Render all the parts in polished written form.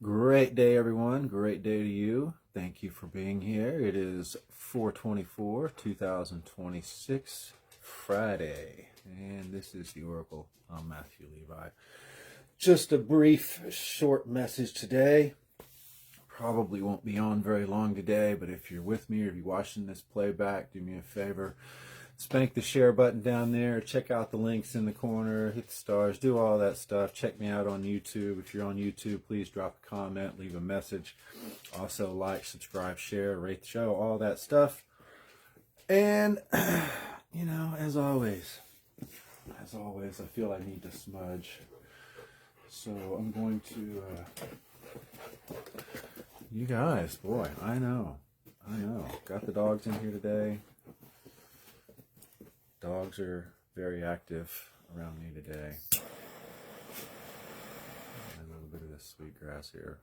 Great day, everyone. Great day to you. Thank you for being here. It is 4/24, 2026, Friday, and this is the Oracle. I'm Matthew Levi. Just a brief, short message today. Probably won't be on very long today, but if you're with me or if you're watching this playback, do me a favor. Spank the share button down there. Check out the links in the corner. Hit the stars. Do all that stuff. Check me out on YouTube. If you're on YouTube, please drop a comment. Leave a message. Also, like, subscribe, share, rate the show. All that stuff. And, as always, I feel I need to smudge. So I'm going to... you guys, boy, I know. Got the dogs in here today. Dogs are very active around me today. And a little bit of this sweet grass here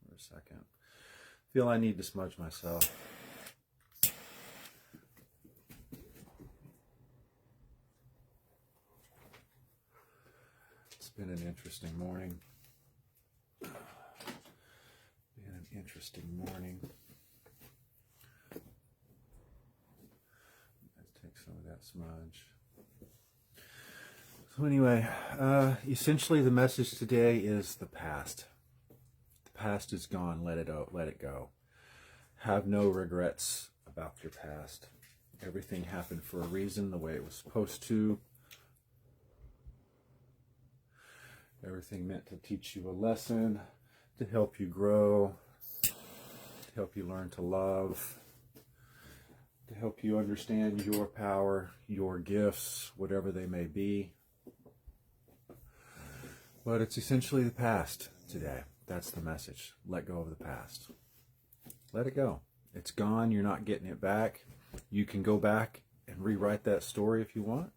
for a second. Feel I need to smudge myself. It's been an interesting morning. Some of that smudge. So anyway, essentially the message today is the past. The past is gone. Let it go. Have no regrets about your past. Everything happened for a reason, the way it was supposed to. Everything meant to teach you a lesson, to help you grow, to help you learn to love, to help you understand your power, your gifts, whatever they may be. But it's essentially the past today. That's the message. Let go of the past. Let it go. It's gone. You're not getting it back. You can go back and rewrite that story if you want.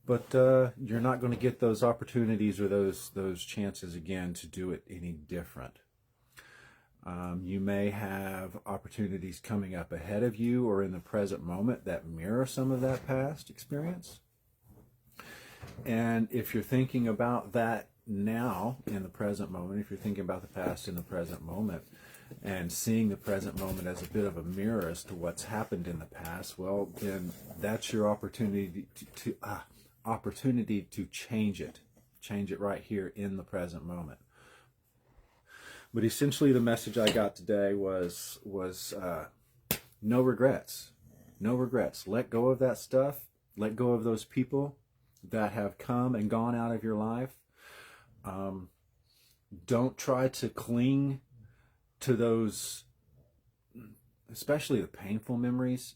But you're not going to get those opportunities or those chances again to do it any different. You may have opportunities coming up ahead of you or in the present moment that mirror some of that past experience. And if you're thinking about that now in the present moment, if you're thinking about the past in the present moment and seeing the present moment as a bit of a mirror as to what's happened in the past, well, then that's your opportunity to change it. Change it right here in the present moment. But essentially the message I got today was no regrets. No regrets. Let go of that stuff. Let go of those people that have come and gone out of your life. Don't try to cling to those, especially the painful memories.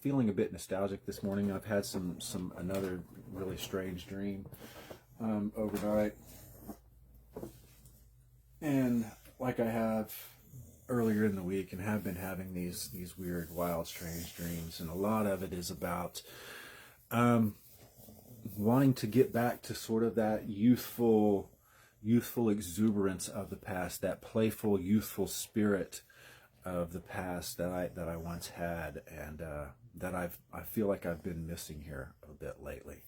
Feeling a bit nostalgic this morning. I've had another really strange dream overnight. And like I have earlier in the week and have been having these weird, wild, strange dreams. And a lot of it is about wanting to get back to sort of that youthful exuberance of the past, that playful, youthful spirit of the past that I once had, and that I feel like I've been missing here a bit lately.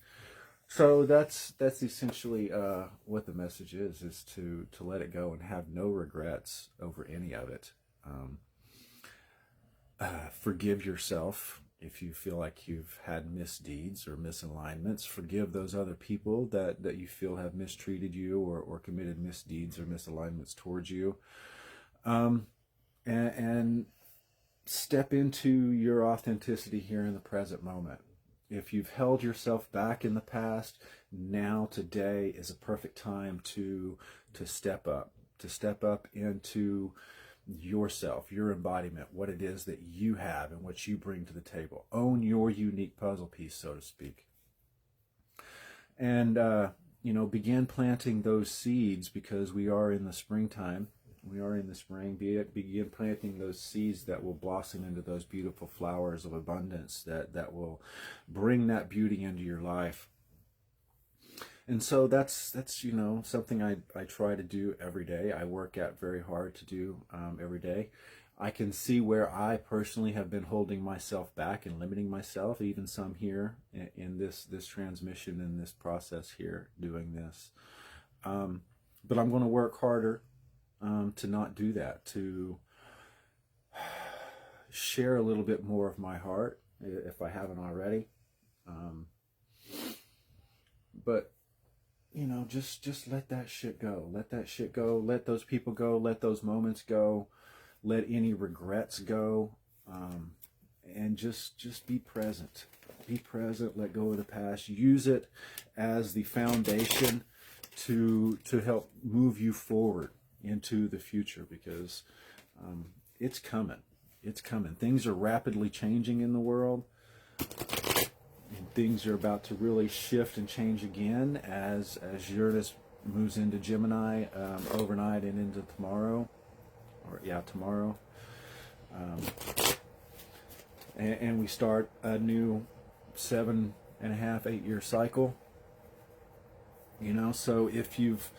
So that's essentially what the message is to let it go and have no regrets over any of it. Forgive yourself if you feel like you've had misdeeds or misalignments. Forgive those other people that you feel have mistreated you or committed misdeeds or misalignments towards you. And step into your authenticity here in the present moment. If you've held yourself back in the past, now today is a perfect time to step up into yourself, your embodiment, what it is that you have and what you bring to the table. Own your unique puzzle piece, so to speak. And, begin planting those seeds, because we are in the springtime. We are in the spring. Begin planting those seeds that will blossom into those beautiful flowers of abundance that will bring that beauty into your life. And so that's something I try to do every day. I work at very hard to do every day. I can see where I personally have been holding myself back and limiting myself, even some here in this transmission, in this process here, doing this. But I'm going to work harder to not do that, to share a little bit more of my heart, if I haven't already. But you know, just let that shit go. Let that shit go. Let those people go. Let those moments go. Let any regrets go. And just be present. Be present. Let go of the past. Use it as the foundation to help move you forward into the future, because it's coming. It's coming. Things are rapidly changing in the world. And things are about to really shift and change again as Uranus moves into Gemini overnight and into tomorrow. Tomorrow. And we start a new 7.5, 8 year cycle. You know, so if you've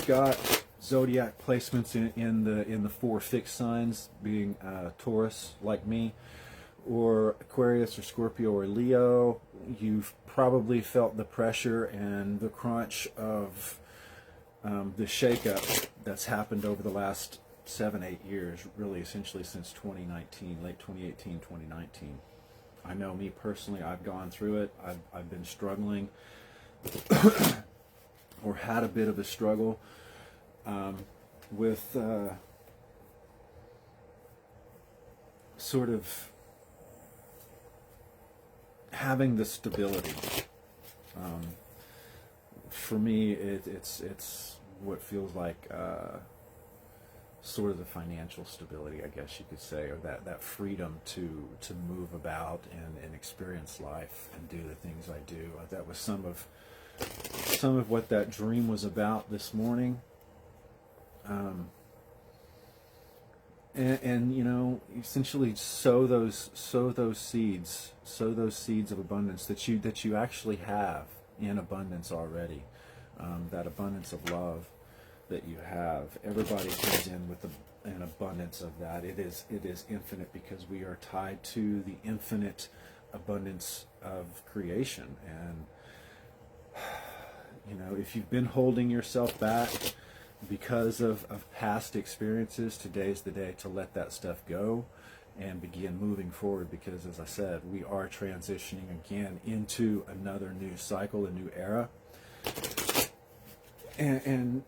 got zodiac placements in the 4 fixed signs, being Taurus like me, or Aquarius or Scorpio or Leo, you've probably felt the pressure and the crunch of the shakeup that's happened over the last 7-8 years, really essentially since 2019, late 2018, 2019. I know me personally, I've gone through it. I've been struggling or had a bit of a struggle with sort of having the stability. For me, it's what feels like sort of the financial stability, I guess you could say, or that freedom to move about and experience life and do the things I do. That was some of what that dream was about this morning. And you know, essentially sow those seeds of abundance that you actually have in abundance already. That abundance of love that you have, everybody comes in with an abundance of that. It is infinite, because we are tied to the infinite abundance of creation. And you know, if you've been holding yourself back because of past experiences, today's the day to let that stuff go and begin moving forward, because as I said, we are transitioning again into another new cycle, a new era. And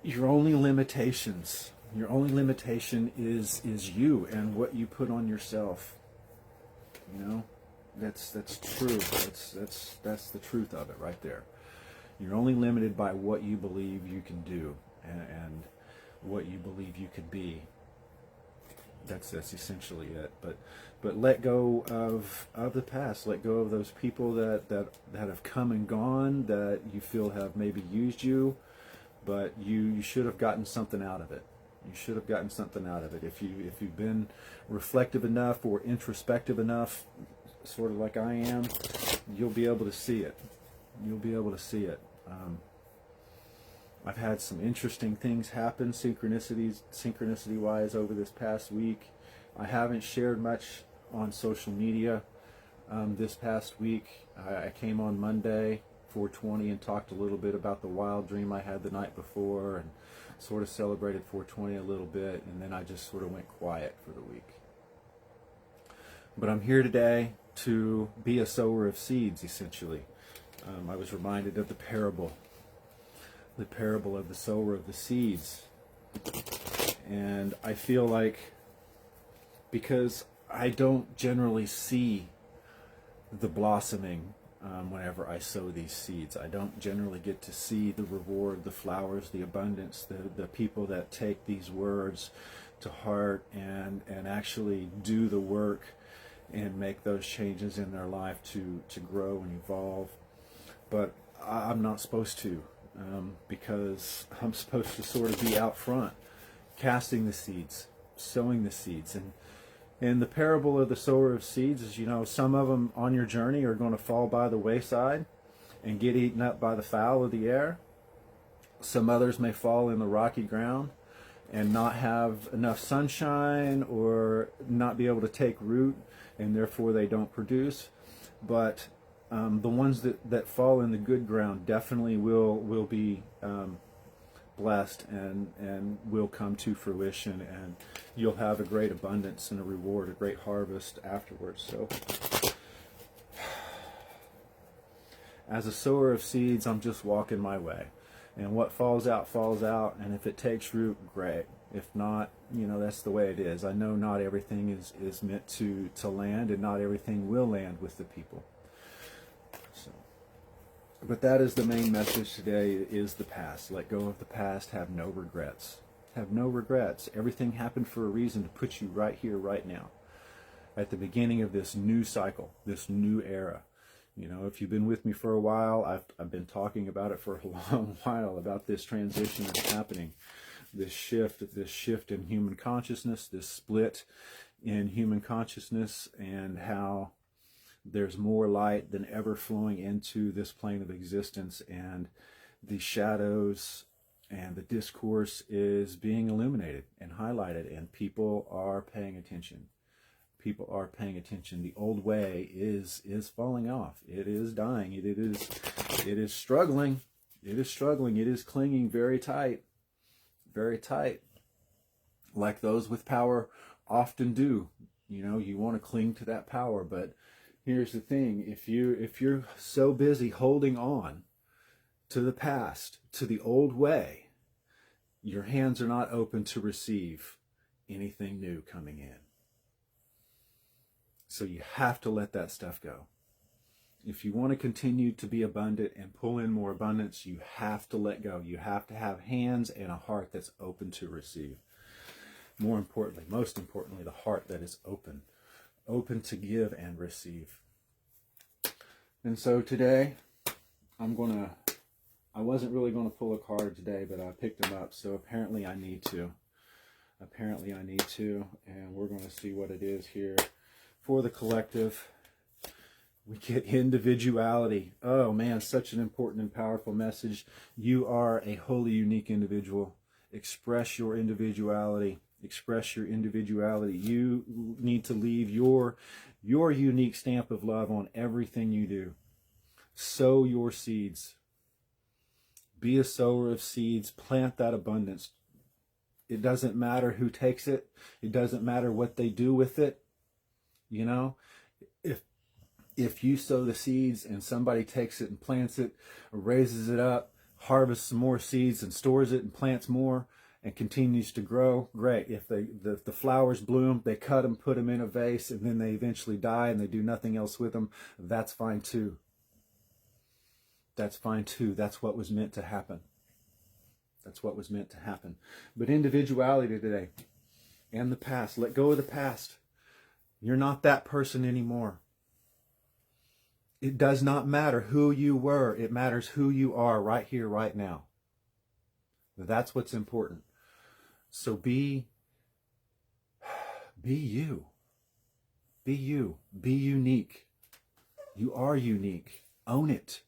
your only limitation is you and what you put on yourself. You know, that's true. That's the truth of it right there. You're only limited by what you believe you can do and what you believe you could be. That's essentially it. But let go of the past. Let go of those people that have come and gone, that you feel have maybe used you, but you should have gotten something out of it. You should have gotten something out of it. If you've been reflective enough or introspective enough, sort of like I am, you'll be able to see it. You'll be able to see it. I've had some interesting things happen, synchronicity-wise, over this past week. I haven't shared much on social media this past week. I came on Monday, 420, and talked a little bit about the wild dream I had the night before, and sort of celebrated 420 a little bit, and then I just sort of went quiet for the week. But I'm here today to be a sower of seeds, essentially. I was reminded of the parable of the sower of the seeds. And I feel like, because I don't generally see the blossoming whenever I sow these seeds, I don't generally get to see the reward, the flowers, the abundance, the people that take these words to heart and actually do the work and make those changes in their life to grow and evolve. But I'm not supposed to, because I'm supposed to sort of be out front, casting the seeds, sowing the seeds. And the parable of the sower of seeds is, you know, some of them on your journey are going to fall by the wayside and get eaten up by the fowl of the air. Some others may fall in the rocky ground and not have enough sunshine or not be able to take root, and therefore they don't produce. But the ones that fall in the good ground definitely will be blessed and will come to fruition, and you'll have a great abundance and a reward, a great harvest afterwards. So as a sower of seeds, I'm just walking my way, and what falls out, and if it takes root, great. If not, that's the way it is. I know not everything is meant to land, and not everything will land with the people. So, but that is the main message today, is the past. Let go of the past. Have no regrets. Have no regrets. Everything happened for a reason, to put you right here, right now, at the beginning of this new cycle, this new era. If you've been with me for a while, I've been talking about it for a long while, about this transition that's happening, this shift in human consciousness, this split in human consciousness, and how there's more light than ever flowing into this plane of existence, and the shadows and the discourse is being illuminated and highlighted, and people are paying attention. People are paying attention. The old way is falling off. It is dying. It is struggling. It is struggling. It is clinging very tight, like those with power often do. You want to cling to that power, but here's the thing: if you're so busy holding on to the past, to the old way, your hands are not open to receive anything new coming in. So you have to let that stuff go. If you want to continue to be abundant and pull in more abundance, you have to let go. You have to have hands and a heart that's open to receive. Most importantly, the heart that is open to give and receive. And so today, I wasn't really going to pull a card today, but I picked them up. So apparently I need to. And we're going to see what it is here. For the collective, we get individuality. Oh man, such an important and powerful message. You are a wholly unique individual. Express your individuality. You need to leave your unique stamp of love on everything you do. Sow your seeds. Be a sower of seeds. Plant that abundance. It doesn't matter who takes it. It doesn't matter what they do with it. If you sow the seeds and somebody takes it and plants it, raises it up, harvests some more seeds and stores it and plants more and continues to grow, great. If the flowers bloom, they cut them, put them in a vase, and then they eventually die and they do nothing else with them, that's fine too. That's what was meant to happen. But individuality today and the past, let go of the past. You're not that person anymore. It does not matter who you were. It matters who you are right here, right now. That's what's important. So be you. Be you. Be unique. You are unique. Own it.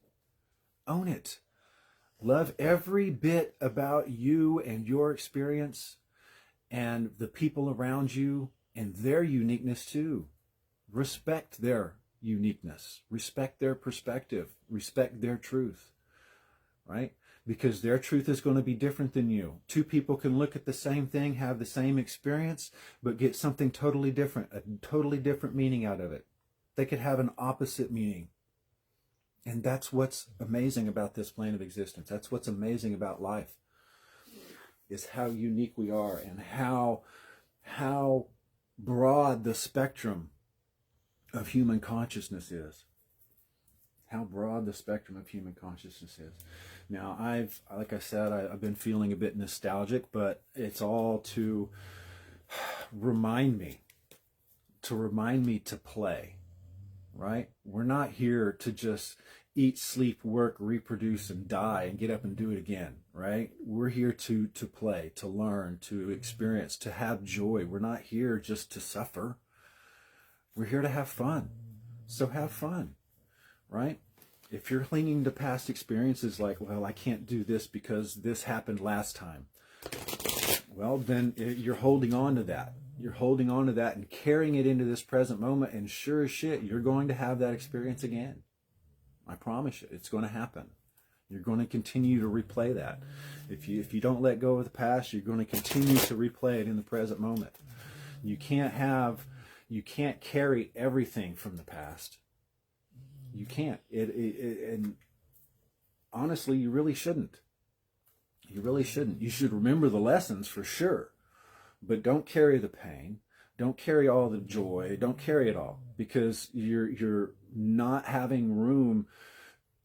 Love every bit about you and your experience and the people around you and their uniqueness too. Respect their uniqueness. Respect their perspective. Respect their truth. Right? Because their truth is going to be different than you. Two people can look at the same thing, have the same experience, but get something totally different, a totally different meaning out of it. They could have an opposite meaning. And that's what's amazing about this plane of existence. That's what's amazing about life, is how unique we are and how broad the spectrum of human consciousness is. Now, like I said, I've been feeling a bit nostalgic, but it's all to remind me to play, right? We're not here to just eat, sleep, work, reproduce, and die and get up and do it again, right? We're here to play, to learn, to experience, to have joy. We're not here just to suffer. We're here to have fun. So have fun, right? If you're clinging to past experiences like, well, I can't do this because this happened last time, well, then you're holding on to that. You're holding on to that and carrying it into this present moment, and sure as shit, you're going to have that experience again. I promise you, it's going to happen. You're going to continue to replay that. If you don't let go of the past, you're going to continue to replay it in the present moment. You can't carry everything from the past. You can't. And honestly, you really shouldn't. You really shouldn't. You should remember the lessons for sure, but don't carry the pain. Don't carry all the joy. Don't carry it all, because you're not having room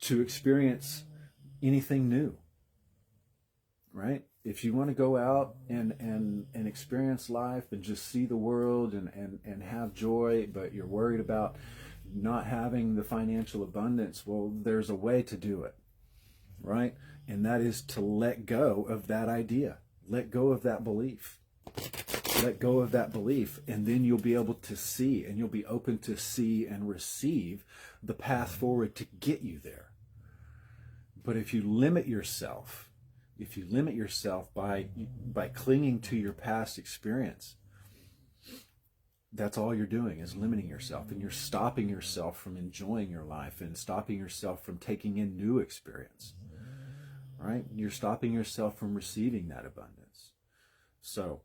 to experience anything new, right? If you want to go out and experience life and just see the world and have joy, but you're worried about not having the financial abundance, well, there's a way to do it, right? And that is to let go of that idea. Let go of that belief. Let go of that belief, and then you'll be able to see, and you'll be open to see and receive the path forward to get you there. But if you limit yourself by clinging to your past experience, that's all you're doing, is limiting yourself, and you're stopping yourself from enjoying your life and stopping yourself from taking in new experience, right? You're stopping yourself from receiving that abundance. So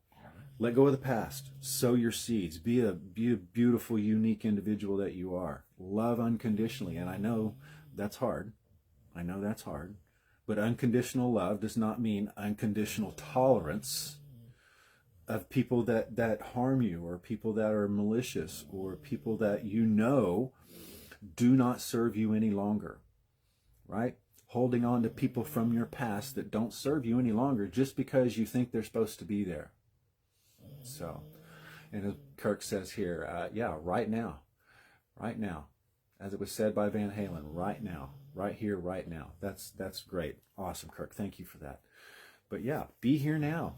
let go of the past. Sow your seeds. Be a beautiful, unique individual that you are. Love unconditionally. And I know that's hard. But unconditional love does not mean unconditional tolerance of people that harm you, or people that are malicious, or people that you know do not serve you any longer, right? Holding on to people from your past that don't serve you any longer just because you think they're supposed to be there. So, and as Kirk says here, yeah, right now, as it was said by Van Halen, right now, right here, right now. That's great. Awesome, Kirk. Thank you for that. But yeah, be here now.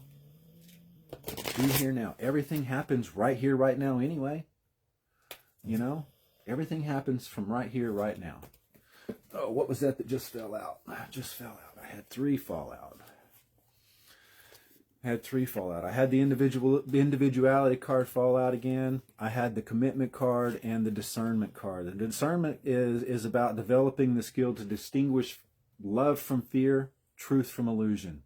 Be here now. Everything happens right here, right now anyway. You know, everything happens from right here, right now. Oh, what was that just fell out? I had three fall out. I had the individuality card fall out again. I had the commitment card and the discernment card. The discernment is about developing the skill to distinguish love from fear, truth from illusion.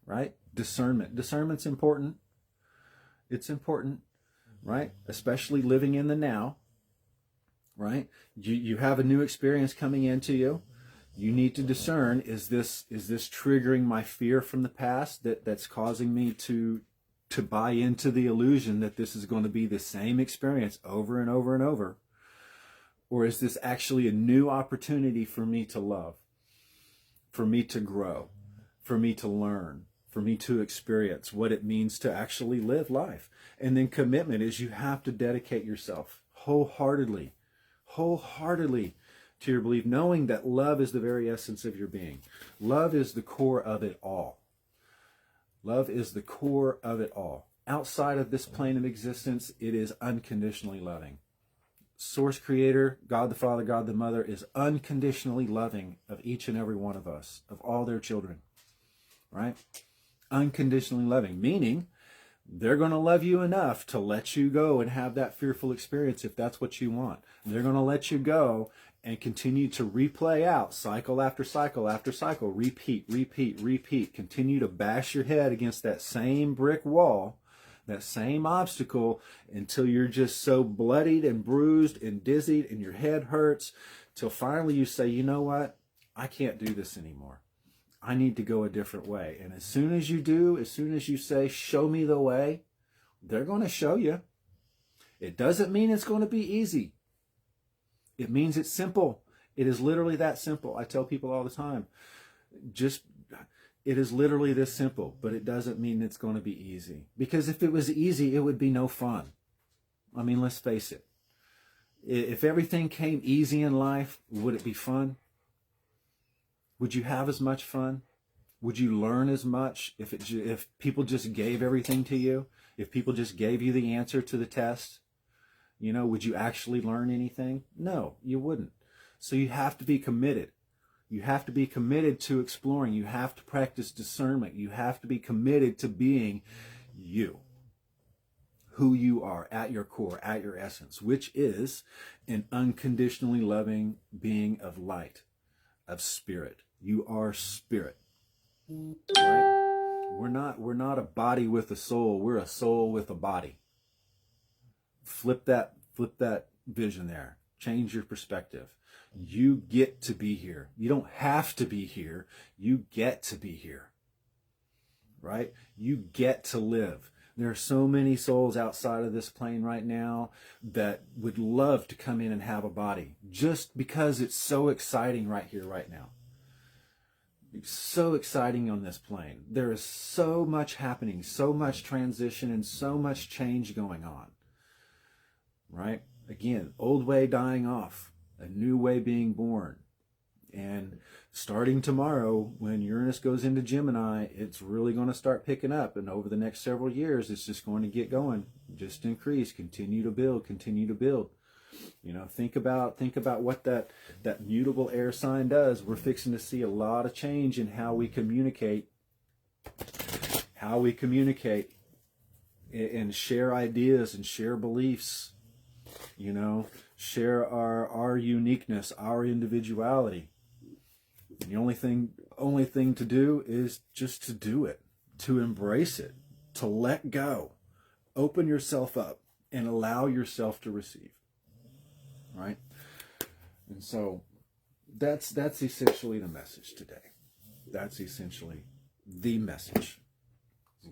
Right? Discernment. Discernment's important. It's important, right? Especially living in the now, right? You have a new experience coming into you. You need to discern, is this triggering my fear from the past that's causing me to buy into the illusion that this is going to be the same experience over and over and over? Or is this actually a new opportunity for me to love, for me to grow, for me to learn, for me to experience what it means to actually live life? And then commitment is you have to dedicate yourself wholeheartedly to your belief, knowing that love is the very essence of your being. Love is the core of it all. Love is the core of it all. Outside of this plane of existence, it is unconditionally loving. Source Creator, God the Father, God the Mother, is unconditionally loving of each and every one of us, of all their children, right? Unconditionally loving, meaning they're going to love you enough to let you go and have that fearful experience if that's what you want. They're going to let you go and continue to replay out cycle after cycle after cycle, repeat. Continue to bash your head against that same brick wall, that same obstacle, until you're just so bloodied and bruised and dizzied and your head hurts, till finally you say, you know what? I can't do this anymore. I need to go a different way. And as soon as you do, as soon as you say, show me the way, they're going to show you. It doesn't mean it's going to be easy. It means it's simple. It is literally that simple. I tell people all the time, it is literally this simple, but it doesn't mean it's going to be easy. Because if it was easy, it would be no fun. I mean, let's face it. If everything came easy in life, would it be fun? Would you have as much fun? Would you learn as much if people just gave everything to you? If people just gave you the answer to the test? You know, would you actually learn anything? No, you wouldn't. So you have to be committed. You have to be committed to exploring. You have to practice discernment. You have to be committed to being you. Who you are at your core, at your essence, which is an unconditionally loving being of light. of spirit. You are spirit, right? We're not a body with a soul. We're a soul with a body. Flip that vision there. Change your perspective. You get to be here. You don't have to be here. You get to be here, right? You get to live. There are so many souls outside of this plane right now that would love to come in and have a body, just because it's so exciting right here, right now. It's so exciting on this plane. There is so much happening, so much transition, and so much change going on, right? Again, old way dying off, a new way being born. And starting tomorrow, when Uranus goes into Gemini, it's really going to start picking up. And over the next several years, it's just going to get going, just increase, continue to build, continue to build. You know, think about what that mutable air sign does. We're fixing to see a lot of change in how we communicate, and share ideas and share beliefs. You know, share our uniqueness, our individuality. The only thing to do is just to do it, to embrace it, to let go, open yourself up, and allow yourself to receive. Right? And so that's essentially the message today. That's essentially the message.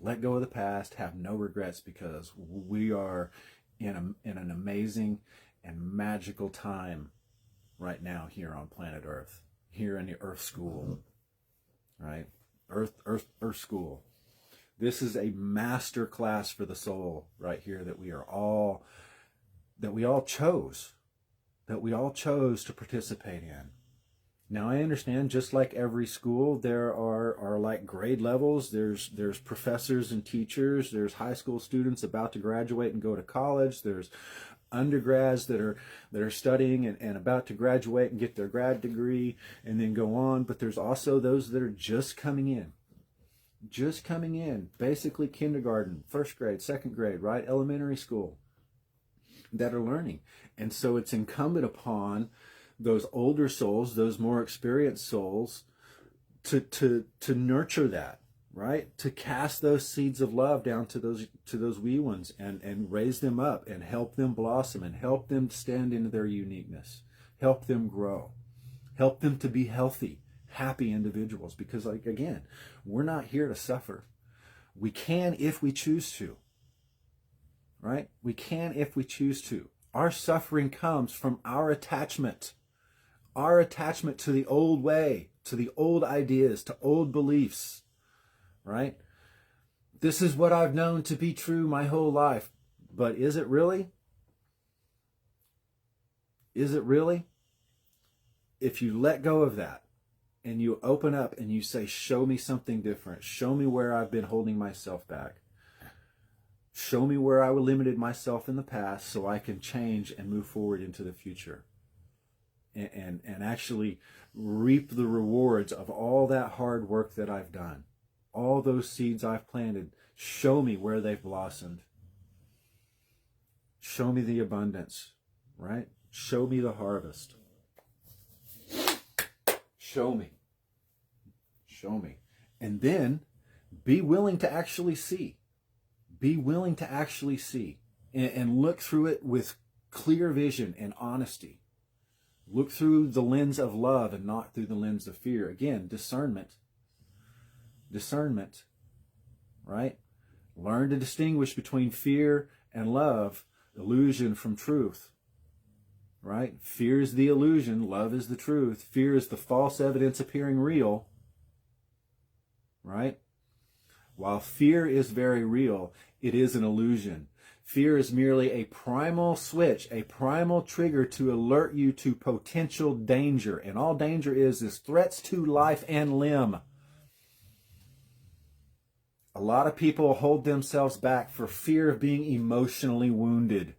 Let go of the past, have no regrets, because we are in an amazing and magical time right now here on planet Earth. Here in the Earth School, right? Earth School. This is a master class for the soul right here that we all chose to participate in. Now I understand, just like every school, there are like grade levels. There's professors and teachers. There's high school students about to graduate and go to college. There's undergrads that are studying and about to graduate and get their grad degree and then go on. But there's also those that are just coming in, basically kindergarten, first grade, second grade, right? Elementary school, that are learning. And so it's incumbent upon those older souls, those more experienced souls, to nurture that, right? To cast those seeds of love down to those wee ones and raise them up and help them blossom and help them stand into their uniqueness, help them grow, help them to be healthy, happy individuals. Because, like, again, we're not here to suffer. We can if we choose to, right? We can if we choose to. Our suffering comes from our attachment to the old way, to the old ideas, to old beliefs. Right? This is what I've known to be true my whole life. But is it really? Is it really? If you let go of that and you open up and you say, show me something different. Show me where I've been holding myself back. Show me where I limited myself in the past so I can change and move forward into the future. And actually reap the rewards of all that hard work that I've done. All those seeds I've planted. Show me where they've blossomed. Show me the abundance, right? Show me the harvest. Show me. Show me. And then be willing to actually see. Be willing to actually see. And look through it with clear vision and honesty. Look through the lens of love and not through the lens of fear. Again, discernment. Discernment, right? Learn to distinguish between fear and love, illusion from truth, right? Fear is the illusion, love is the truth. Fear is the false evidence appearing real, right? While fear is very real, it is an illusion. Fear is merely a primal switch, a primal trigger to alert you to potential danger. And all danger is threats to life and limb. A lot of people hold themselves back for fear of being emotionally wounded,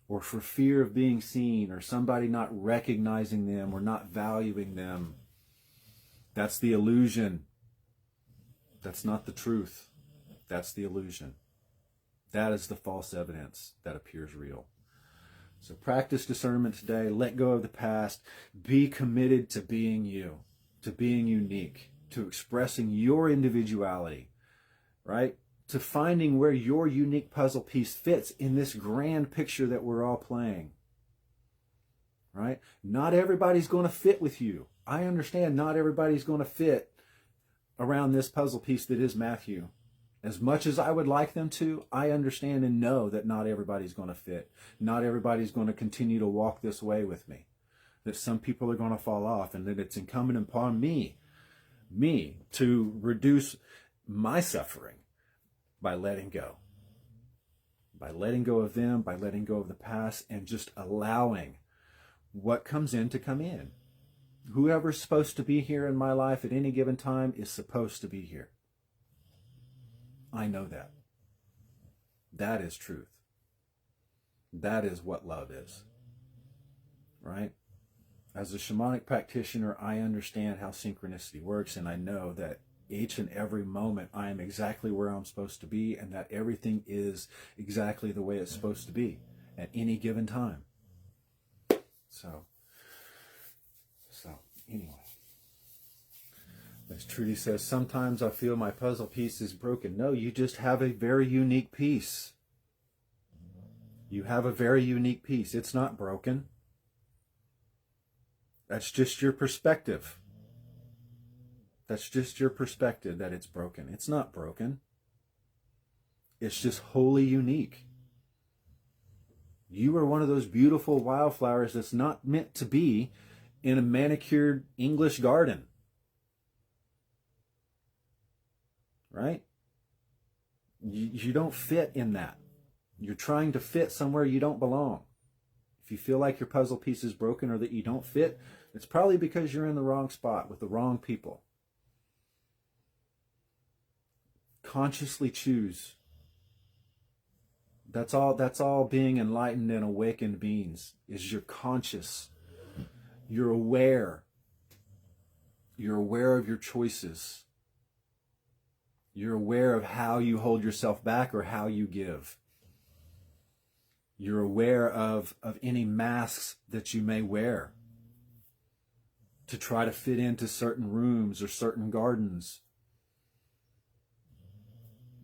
or for fear of being seen, or somebody not recognizing them or not valuing them. That's the illusion. That's not the truth. That's the illusion. That is the false evidence that appears real. So practice discernment today. Let go of the past. Be committed to being you, to being unique, to expressing your individuality, right? To finding where your unique puzzle piece fits in this grand picture that we're all playing, right? Not everybody's going to fit with you. I understand not everybody's going to fit around this puzzle piece that is Matthew. As much as I would like them to, I understand and know that not everybody's going to fit. Not everybody's going to continue to walk this way with me. That some people are going to fall off, and that it's incumbent upon me to reduce my suffering by letting go. By letting go of them, by letting go of the past, and just allowing what comes in to come in. Whoever's supposed to be here in my life at any given time is supposed to be here. I know that. That is truth. That is what love is. Right? As a shamanic practitioner, I understand how synchronicity works, and I know that each and every moment I am exactly where I'm supposed to be, and that everything is exactly the way it's supposed to be at any given time. So anyway. As Trudy says, sometimes I feel my puzzle piece is broken. No, you just have a very unique piece. You have a very unique piece. It's not broken. That's just your perspective. That's just your perspective that it's broken. It's not broken. It's just wholly unique. You are one of those beautiful wildflowers that's not meant to be in a manicured English garden. Right? You don't fit in that. You're trying to fit somewhere you don't belong. If you feel like your puzzle piece is broken or that you don't fit, it's probably because you're in the wrong spot with the wrong people. Consciously choose. That's all being enlightened and awakened means, is you're conscious. You're aware. You're aware of your choices. You're aware of how you hold yourself back or how you give. You're aware of any masks that you may wear to try to fit into certain rooms or certain gardens.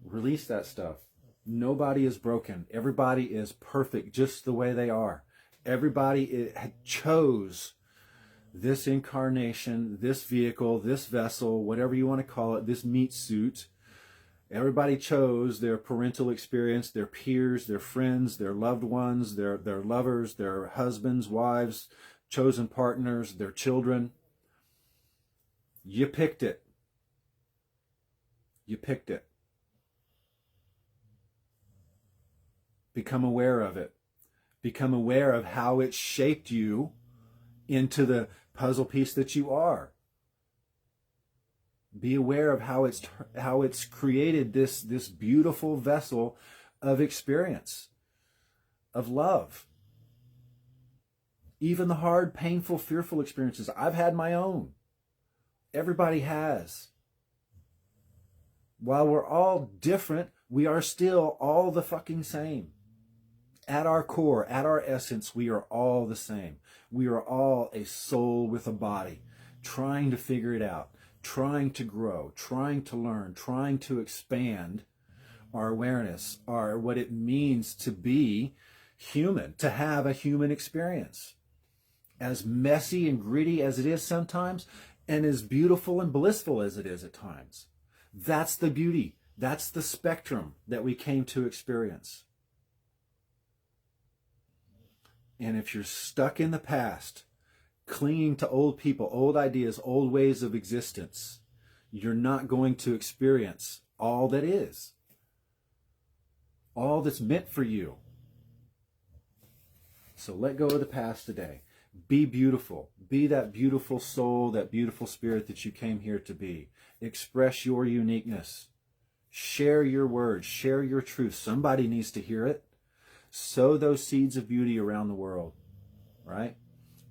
Release that stuff. Nobody is broken. Everybody is perfect just the way they are. Everybody chose this incarnation, this vehicle, this vessel, whatever you want to call it, this meat suit. Everybody chose their parental experience, their peers, their friends, their loved ones, their lovers, their husbands, wives, chosen partners, their children. You picked it. You picked it. Become aware of it. Become aware of how it shaped you into the puzzle piece that you are. Be aware of how it's created this beautiful vessel of experience, of love. Even the hard, painful, fearful experiences. I've had my own. Everybody has. While we're all different, we are still all the fucking same. At our core, at our essence, we are all the same. We are all a soul with a body, trying to figure it out, trying to grow, trying to learn, trying to expand our awareness, what it means to be human, to have a human experience. As messy and gritty as it is sometimes, and as beautiful and blissful as it is at times. That's the beauty. That's the spectrum that we came to experience. And if you're stuck in the past, clinging to old people, old ideas, old ways of existence, you're not going to experience all that is. All that's meant for you. So let go of the past today. Be beautiful. Be that beautiful soul, that beautiful spirit that you came here to be. Express your uniqueness. Share your words. Share your truth. Somebody needs to hear it. Sow those seeds of beauty around the world, right?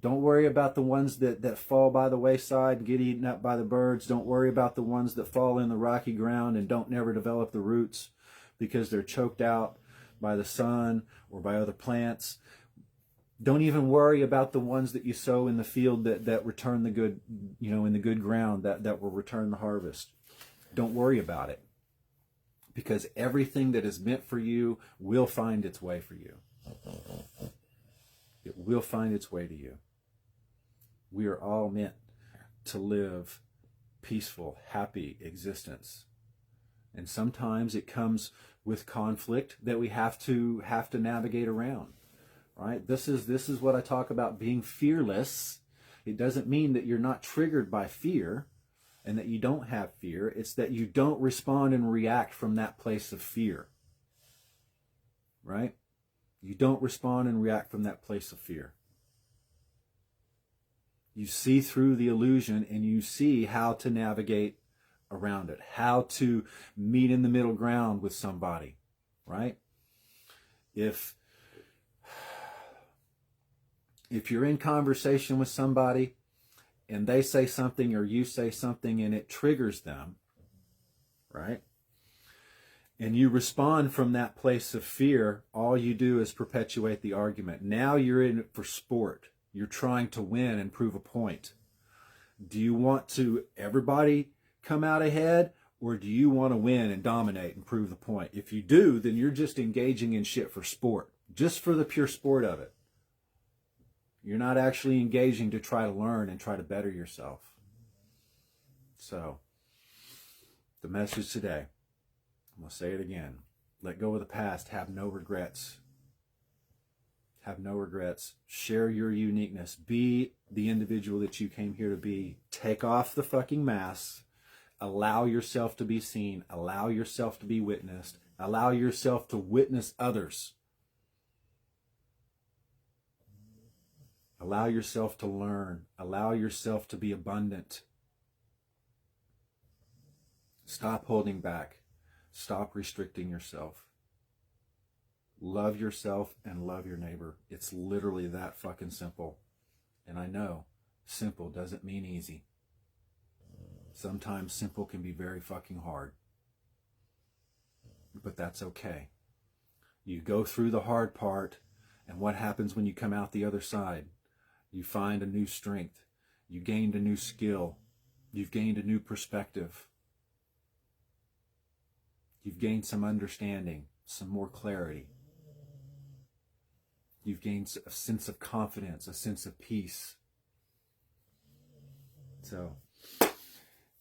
Don't worry about the ones that fall by the wayside and get eaten up by the birds. Don't worry about the ones that fall in the rocky ground and don't never develop the roots because they're choked out by the sun or by other plants. Don't even worry about the ones that you sow in the field that return the good, in the good ground, that will return the harvest. Don't worry about it, because everything that is meant for you will find its way for you. It will find its way to you. We are all meant to live peaceful, happy existence. And sometimes it comes with conflict that we have to navigate around. Right? This is what I talk about, being fearless. It doesn't mean that you're not triggered by fear and that you don't have fear. It's that you don't respond and react from that place of fear. Right? You don't respond and react from that place of fear. You see through the illusion and you see how to navigate around it, how to meet in the middle ground with somebody, right? If you're in conversation with somebody and they say something or you say something and it triggers them, right? And you respond from that place of fear, all you do is perpetuate the argument. Now you're in it for sport. You're trying to win and prove a point. Do you want to everybody come out ahead, or do you want to win and dominate and prove the point? If you do, then you're just engaging in shit for sport, just for the pure sport of it. You're not actually engaging to try to learn and try to better yourself. So, the message today, I'm going to say it again. Let go of the past. Have no regrets. Have no regrets. Share your uniqueness. Be the individual that you came here to be. Take off the fucking mask. Allow yourself to be seen. Allow yourself to be witnessed. Allow yourself to witness others. Allow yourself to learn. Allow yourself to be abundant. Stop holding back. Stop restricting yourself. Love yourself and love your neighbor. It's literally that fucking simple. And I know simple doesn't mean easy. Sometimes simple can be very fucking hard. But that's okay. You go through the hard part, and what happens when you come out the other side? You find a new strength. You gained a new skill. You've gained a new perspective. You've gained some understanding, some more clarity. You've gained a sense of confidence, a sense of peace. So,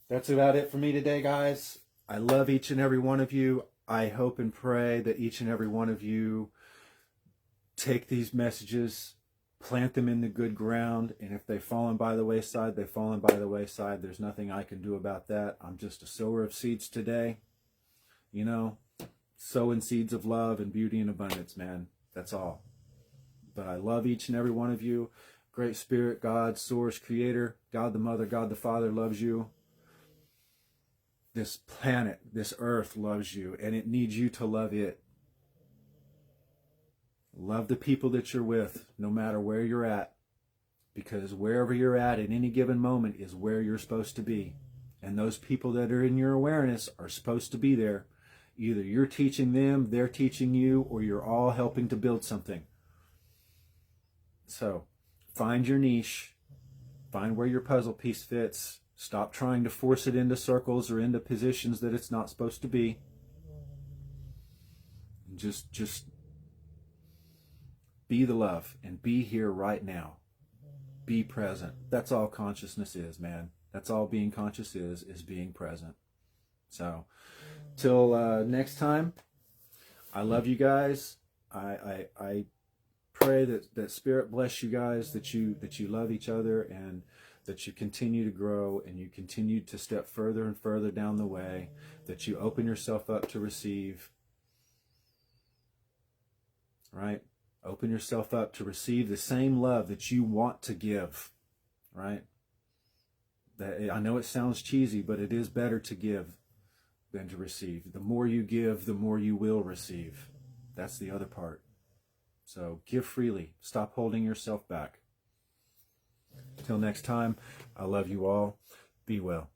that's about it for me today, guys. I love each and every one of you. I hope and pray that each and every one of you take these messages, plant them in the good ground, and if they've fallen by the wayside, they've fallen by the wayside. There's nothing I can do about that. I'm just a sower of seeds today. You know, sowing seeds of love and beauty and abundance, man. That's all. But I love each and every one of you. Great Spirit, God, Source, Creator, God the Mother, God the Father loves you. This planet, this earth loves you, and it needs you to love it. Love the people that you're with, no matter where you're at, because wherever you're at any given moment is where you're supposed to be. And those people that are in your awareness are supposed to be there. Either you're teaching them, they're teaching you, or you're all helping to build something. So, find your niche, find where your puzzle piece fits. Stop trying to force it into circles or into positions that it's not supposed to be. Just be the love and be here right now. Be present. That's all consciousness is, man. That's all being conscious is being present. So, till next time, I love you guys. I pray that Spirit bless you guys, that you love each other, and that you continue to grow and you continue to step further and further down the way, that you open yourself up to receive, right? Open yourself up to receive the same love that you want to give, right? That, I know it sounds cheesy, but it is better to give than to receive. The more you give, the more you will receive. That's the other part. So give freely. Stop holding yourself back. Till next time, I love you all. Be well.